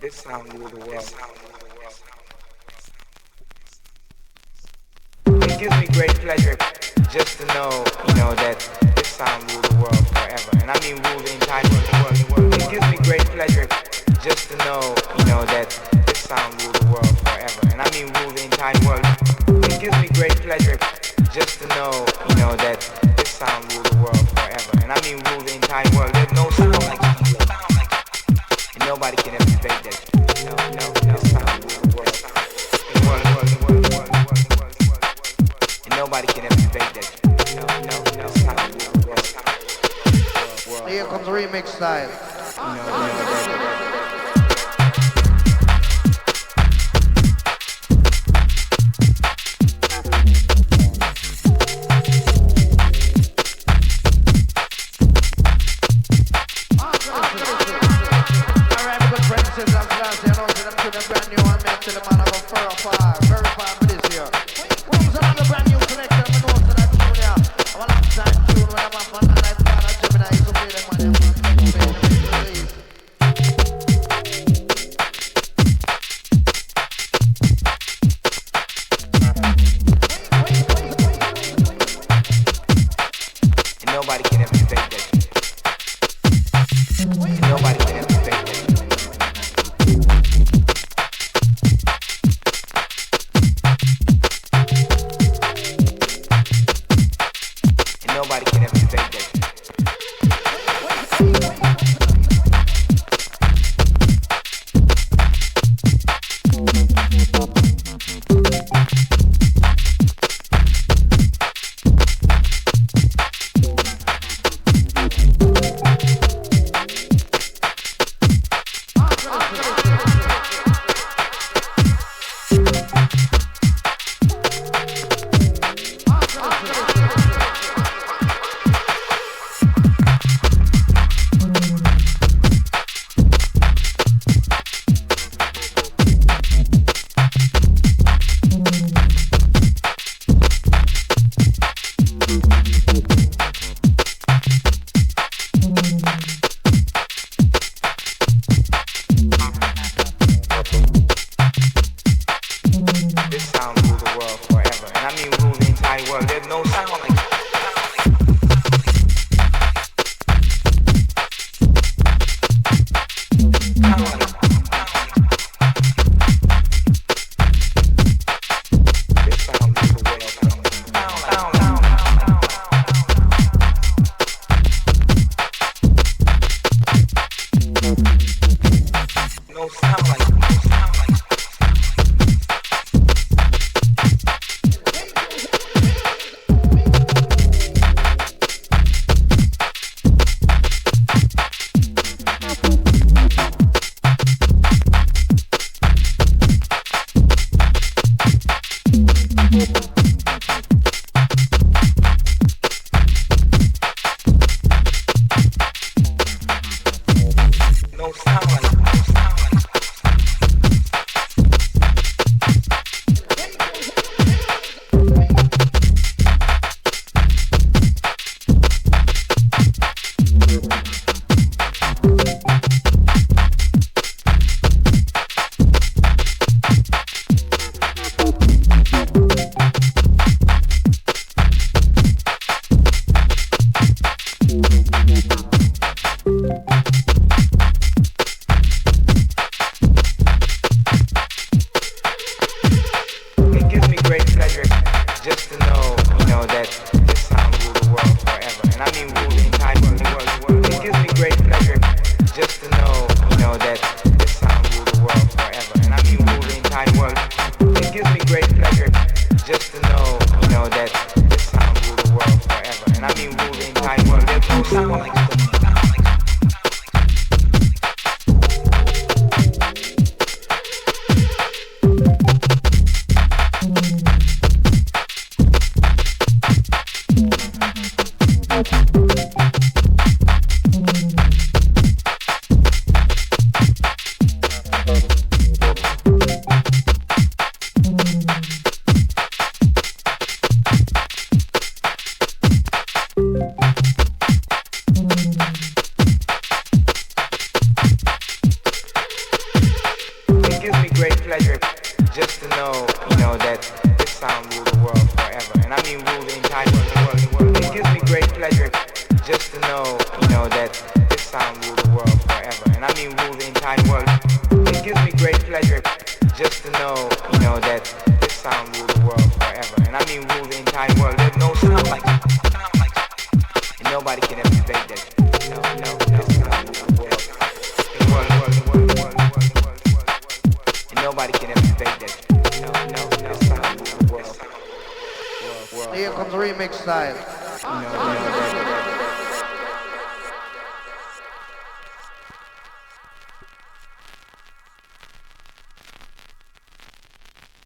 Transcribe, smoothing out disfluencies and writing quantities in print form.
This sound rule the world. It gives me great pleasure just to know, that this sound rule the world forever. And I mean rule the entire world. It gives me great pleasure just to know, that this sound rule the world forever. And I mean rule the entire world. It gives me great pleasure just to know, that this sound rule the world forever. And I mean rule the entire world. There's no sound like it. And nobody can ever debate that. This sound rule the world. And nobody can ever debate that. This sound rule the world. Here comes remix style. great pleasure just to know, that this sound rule the world forever. And I mean rule the entire world. It gives me great pleasure just to know, that this sound rule the world forever. And I mean rule the entire world. It gives me great pleasure just to know, that this sound rule the world forever. And I mean rule the entire world. There's no sound like it. And nobody can ever debate that. No, this sound rule the world. And nobody can ever debate that. No, this sound rule the world. Here comes remix style.